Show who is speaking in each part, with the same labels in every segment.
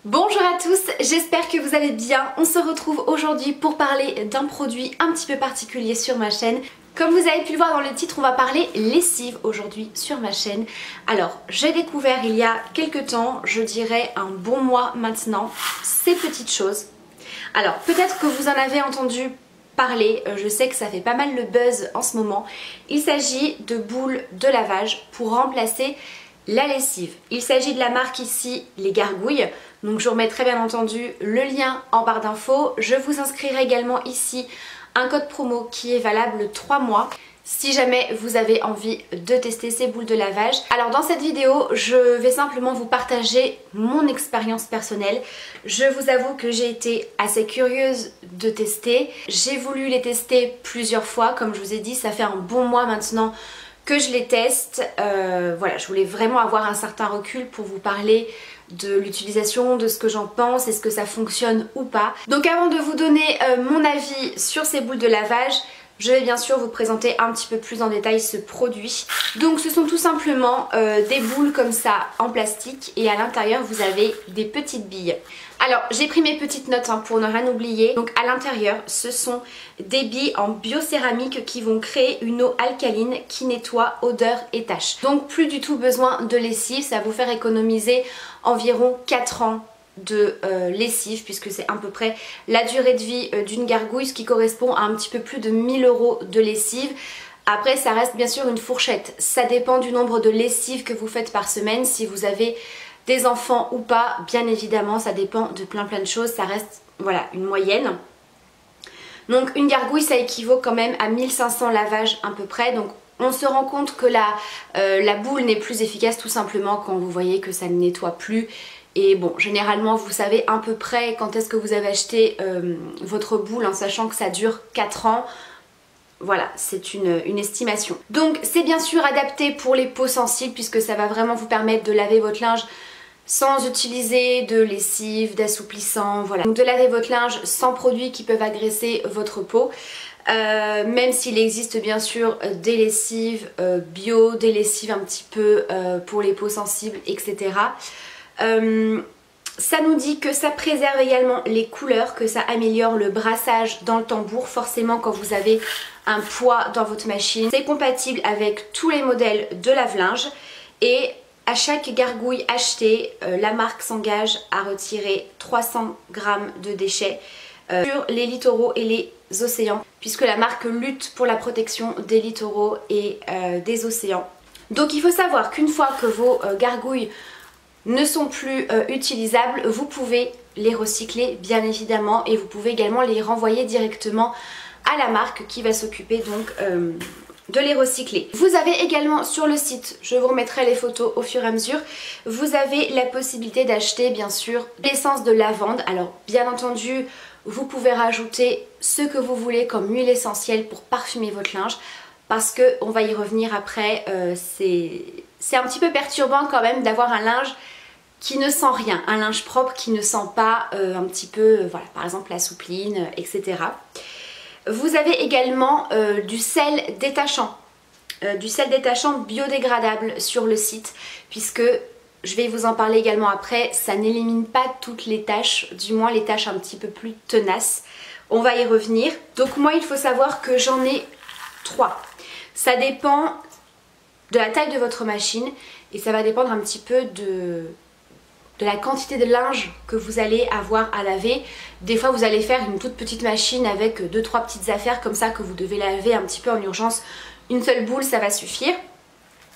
Speaker 1: Bonjour à tous, j'espère que vous allez bien. On se retrouve aujourd'hui pour parler d'un produit un petit peu particulier sur ma chaîne. Comme vous avez pu le voir dans le titre, on va parler lessive aujourd'hui sur ma chaîne. Alors, j'ai découvert il y a quelques temps, je dirais un bon mois maintenant, ces petites choses. Alors, peut-être que vous en avez entendu parler, je sais que ça fait pas mal le buzz en ce moment. Il s'agit de boules de lavage pour remplacer la lessive. Il s'agit de la marque ici, les Gargouilles. Donc je vous remettrai bien entendu le lien en barre d'infos. Je vous inscrirai également ici un code promo qui est valable 3 mois. Si jamais vous avez envie de tester ces boules de lavage. Alors dans cette vidéo, je vais simplement vous partager mon expérience personnelle. Je vous avoue que j'ai été assez curieuse de tester. J'ai voulu les tester plusieurs fois. Comme je vous ai dit, ça fait un bon mois maintenant que je les teste. Voilà, je voulais vraiment avoir un certain recul pour vous parler de l'utilisation, de ce que j'en pense, est-ce que ça fonctionne ou pas. Donc avant de vous donner mon avis sur ces boules de lavage, je vais bien sûr vous présenter un petit peu plus en détail ce produit. Donc ce sont tout simplement des boules comme ça en plastique et à l'intérieur vous avez des petites billes. Alors j'ai pris mes petites notes pour ne rien oublier. Donc à l'intérieur ce sont des billes en biocéramique qui vont créer une eau alcaline qui nettoie odeur et taches. Donc plus du tout besoin de lessive, ça va vous faire économiser environ 4 ans de lessive puisque c'est à peu près la durée de vie d'une gargouille, ce qui correspond à un petit peu plus de 1000 € de lessive. Après ça reste bien sûr une fourchette, ça dépend du nombre de lessives que vous faites par semaine, si vous avez des enfants ou pas, bien évidemment ça dépend de plein de choses, ça reste voilà une moyenne. Donc une gargouille ça équivaut quand même à 1500 lavages à peu près, donc on se rend compte que la boule n'est plus efficace tout simplement quand vous voyez que ça ne nettoie plus. Et bon, généralement vous savez à peu près quand est-ce que vous avez acheté votre boule, sachant que ça dure 4 ans. Voilà, c'est une estimation. Donc c'est bien sûr adapté pour les peaux sensibles puisque ça va vraiment vous permettre de laver votre linge sans utiliser de lessive, d'assouplissant, voilà. Donc de laver votre linge sans produits qui peuvent agresser votre peau. Même s'il existe bien sûr des lessives bio, des lessives un petit peu pour les peaux sensibles, etc. Ça nous dit que ça préserve également les couleurs, que ça améliore le brassage dans le tambour. Forcément quand vous avez un poids dans votre machine, c'est compatible avec tous les modèles de lave-linge. Et à chaque gargouille achetée, la marque s'engage à retirer 300 g de déchets sur les littoraux et les océans, puisque la marque lutte pour la protection des littoraux et des océans. Donc il faut savoir qu'une fois que vos gargouilles ne sont plus utilisables, vous pouvez les recycler bien évidemment et vous pouvez également les renvoyer directement à la marque qui va s'occuper donc de les recycler. Vous avez également sur le site, je vous remettrai les photos au fur et à mesure, vous avez la possibilité d'acheter bien sûr l'essence de lavande. Alors bien entendu vous pouvez rajouter ce que vous voulez comme huile essentielle pour parfumer votre linge, parce que on va y revenir après, c'est un petit peu perturbant quand même d'avoir un linge qui ne sent rien, un linge propre qui ne sent pas un petit peu, voilà, par exemple la soupline, etc. Vous avez également du sel détachant biodégradable sur le site, puisque je vais vous en parler également après, ça n'élimine pas toutes les taches, du moins les taches un petit peu plus tenaces. On va y revenir. Donc moi il faut savoir que j'en ai 3. Ça dépend de la taille de votre machine et ça va dépendre un petit peu de la quantité de linge que vous allez avoir à laver. Des fois vous allez faire une toute petite machine avec 2-3 petites affaires comme ça que vous devez laver un petit peu en urgence. Une seule boule ça va suffire.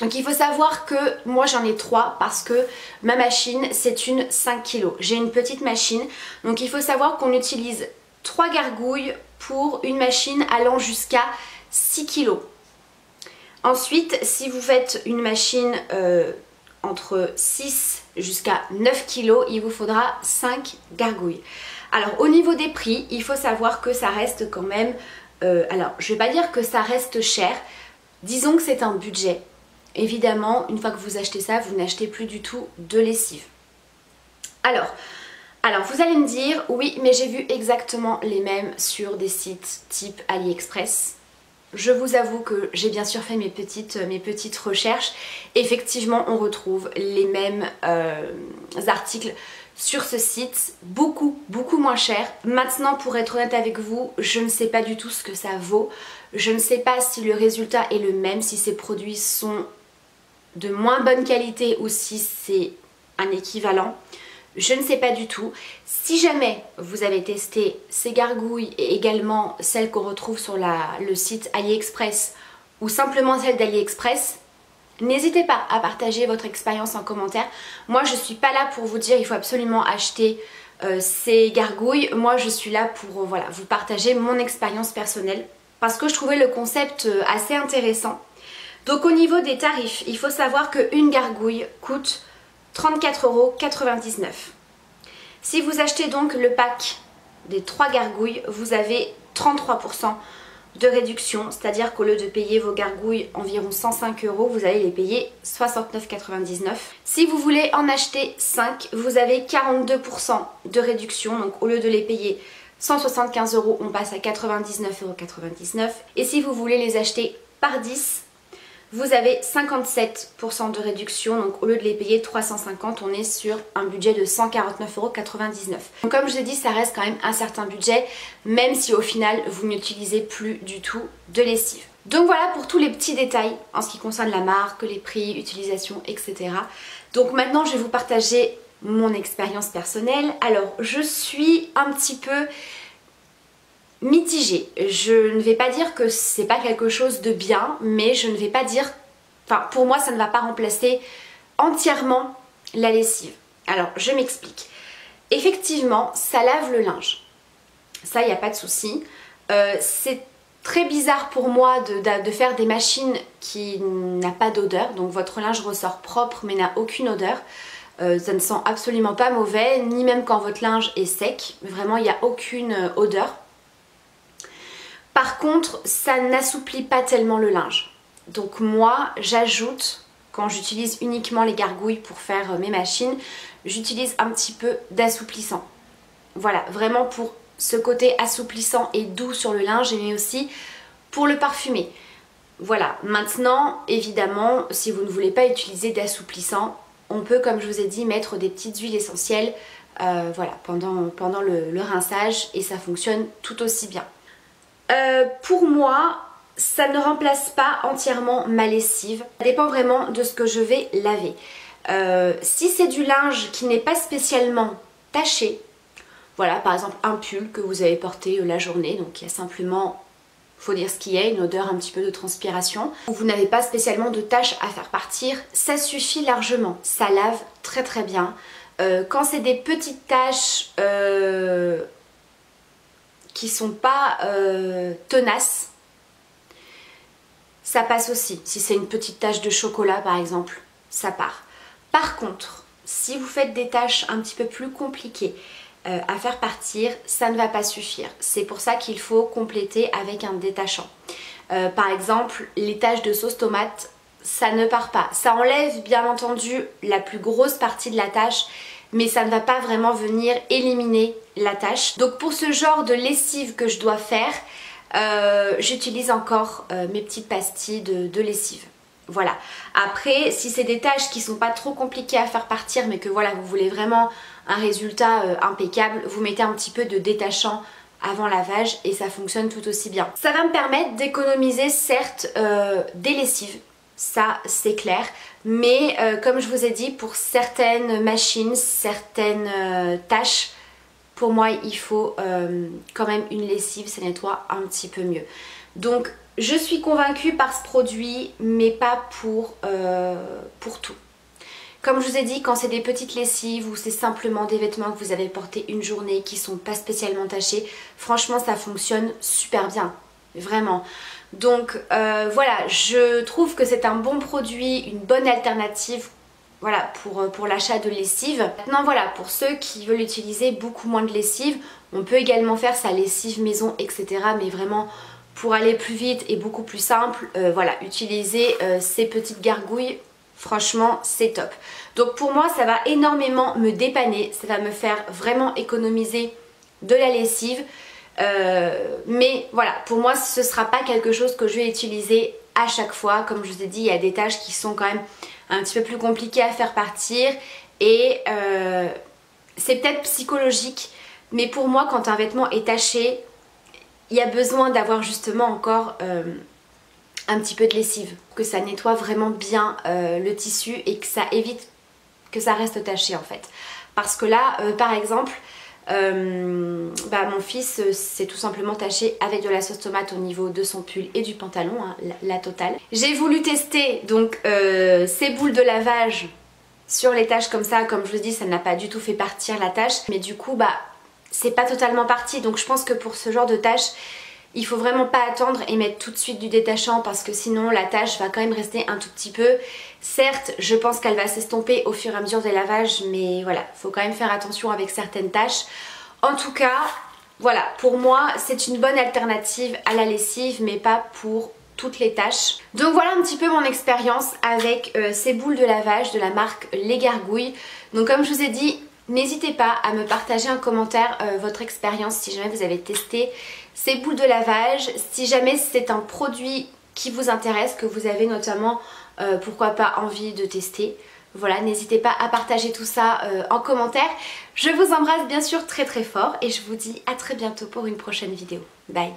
Speaker 1: Donc il faut savoir que moi j'en ai 3 parce que ma machine c'est une 5 kg. J'ai une petite machine, donc il faut savoir qu'on utilise 3 gargouilles pour une machine allant jusqu'à 6 kg. Ensuite si vous faites une machine entre 6 jusqu'à 9 kg, il vous faudra 5 gargouilles. Alors au niveau des prix, il faut savoir que ça reste quand même, alors je vais pas dire que ça reste cher, disons que c'est un budget. Évidemment, une fois que vous achetez ça, vous n'achetez plus du tout de lessive. Alors vous allez me dire, oui mais j'ai vu exactement les mêmes sur des sites type AliExpress. Je vous avoue que j'ai bien sûr fait mes petites recherches. Effectivement, on retrouve les mêmes articles sur ce site, beaucoup moins cher. Maintenant, pour être honnête avec vous, je ne sais pas du tout ce que ça vaut. Je ne sais pas si le résultat est le même, si ces produits sont de moins bonne qualité ou si c'est un équivalent. Je ne sais pas du tout. Si jamais vous avez testé ces gargouilles et également celles qu'on retrouve sur le site AliExpress ou simplement celles d'AliExpress, n'hésitez pas à partager votre expérience en commentaire. Moi, je ne suis pas là pour vous dire il faut absolument acheter ces gargouilles. Moi, je suis là pour voilà, vous partager mon expérience personnelle parce que je trouvais le concept assez intéressant. Donc au niveau des tarifs, il faut savoir qu'une gargouille coûte 34,99 €. Si vous achetez donc le pack des 3 gargouilles, vous avez 33% de réduction, c'est-à-dire qu'au lieu de payer vos gargouilles environ 105 €, vous allez les payer 69,99 €. Si vous voulez en acheter 5, vous avez 42% de réduction, donc au lieu de les payer 175 €, on passe à 99,99 €. Et si vous voulez les acheter par 10, vous avez 57% de réduction, donc au lieu de les payer 350, on est sur un budget de 149,99 €. Donc comme je vous ai dit, ça reste quand même un certain budget, même si au final vous n'utilisez plus du tout de lessive. Donc voilà pour tous les petits détails en ce qui concerne la marque, les prix, utilisation, etc. Donc maintenant je vais vous partager mon expérience personnelle. Alors je suis un petit peu mitigée. Je ne vais pas dire que c'est pas quelque chose de bien, mais je ne vais pas dire... Enfin, pour moi, ça ne va pas remplacer entièrement la lessive. Alors, je m'explique. Effectivement, ça lave le linge. Ça, il n'y a pas de souci. C'est très bizarre pour moi de faire des machines qui n'ont pas d'odeur. Donc, votre linge ressort propre, mais n'a aucune odeur. Ça ne sent absolument pas mauvais, ni même quand votre linge est sec. Vraiment, il n'y a aucune odeur. Par contre, ça n'assouplit pas tellement le linge. Donc moi, j'ajoute, quand j'utilise uniquement les gargouilles pour faire mes machines, j'utilise un petit peu d'assouplissant. Voilà, vraiment pour ce côté assouplissant et doux sur le linge, mais aussi pour le parfumer. Voilà, maintenant, évidemment, si vous ne voulez pas utiliser d'assouplissant, on peut, comme je vous ai dit, mettre des petites huiles essentielles voilà, pendant le rinçage et ça fonctionne tout aussi bien. Pour moi, ça ne remplace pas entièrement ma lessive. Ça dépend vraiment de ce que je vais laver. Si c'est du linge qui n'est pas spécialement taché, voilà, par exemple un pull que vous avez porté la journée, donc il y a simplement, faut dire ce qu'il y a, une odeur un petit peu de transpiration, vous n'avez pas spécialement de taches à faire partir, ça suffit largement. Ça lave très très bien. Quand c'est des petites taches... qui sont pas tenaces, ça passe aussi. Si c'est une petite tache de chocolat par exemple, ça part. Par contre, si vous faites des tâches un petit peu plus compliquées à faire partir, ça ne va pas suffire. C'est pour ça qu'il faut compléter avec un détachant. Par exemple, les taches de sauce tomate, ça ne part pas. Ça enlève bien entendu la plus grosse partie de la tâche, mais ça ne va pas vraiment venir éliminer la tâche. Donc pour ce genre de lessive que je dois faire, j'utilise encore mes petites pastilles de lessive. Voilà. Après, si c'est des tâches qui sont pas trop compliquées à faire partir, mais que voilà, vous voulez vraiment un résultat impeccable, vous mettez un petit peu de détachant avant lavage et ça fonctionne tout aussi bien. Ça va me permettre d'économiser certes des lessives. Ça c'est clair, mais comme je vous ai dit, pour certaines machines, certaines tâches, pour moi il faut quand même une lessive, ça nettoie un petit peu mieux. Donc je suis convaincue par ce produit, mais pas pour tout. Comme je vous ai dit, quand c'est des petites lessives ou c'est simplement des vêtements que vous avez portés une journée qui sont pas spécialement tachés, franchement ça fonctionne super bien, vraiment. Donc voilà, je trouve que c'est un bon produit, une bonne alternative, voilà, pour l'achat de lessive. Maintenant voilà, pour ceux qui veulent utiliser beaucoup moins de lessive, on peut également faire sa lessive maison, etc. Mais vraiment pour aller plus vite et beaucoup plus simple, voilà, utiliser ces petites gargouilles, franchement c'est top. Donc pour moi ça va énormément me dépanner, ça va me faire vraiment économiser de la lessive. Mais voilà, pour moi ce ne sera pas quelque chose que je vais utiliser à chaque fois. Comme je vous ai dit, il y a des tâches qui sont quand même un petit peu plus compliquées à faire partir et c'est peut-être psychologique, mais pour moi quand un vêtement est taché, il y a besoin d'avoir justement encore un petit peu de lessive, que ça nettoie vraiment bien le tissu et que ça évite que ça reste taché en fait. Parce que là, par exemple, mon fils s'est tout simplement taché avec de la sauce tomate au niveau de son pull et du pantalon, hein, la totale. J'ai voulu tester donc ces boules de lavage sur les taches comme ça, comme je vous dis, ça n'a pas du tout fait partir la tache, mais du coup c'est pas totalement parti, donc je pense que pour ce genre de tache, il faut vraiment pas attendre et mettre tout de suite du détachant parce que sinon la tache va quand même rester un tout petit peu. Certes, je pense qu'elle va s'estomper au fur et à mesure des lavages, mais voilà, faut quand même faire attention avec certaines taches. En tout cas, voilà, pour moi, c'est une bonne alternative à la lessive, mais pas pour toutes les tâches. Donc voilà un petit peu mon expérience avec ces boules de lavage de la marque Les Gargouilles. Donc comme je vous ai dit, n'hésitez pas à me partager en commentaire votre expérience si jamais vous avez testé ces boules de lavage, si jamais c'est un produit qui vous intéresse, que vous avez notamment pourquoi pas envie de tester. Voilà, n'hésitez pas à partager tout ça en commentaire. Je vous embrasse bien sûr très très fort et je vous dis à très bientôt pour une prochaine vidéo. Bye!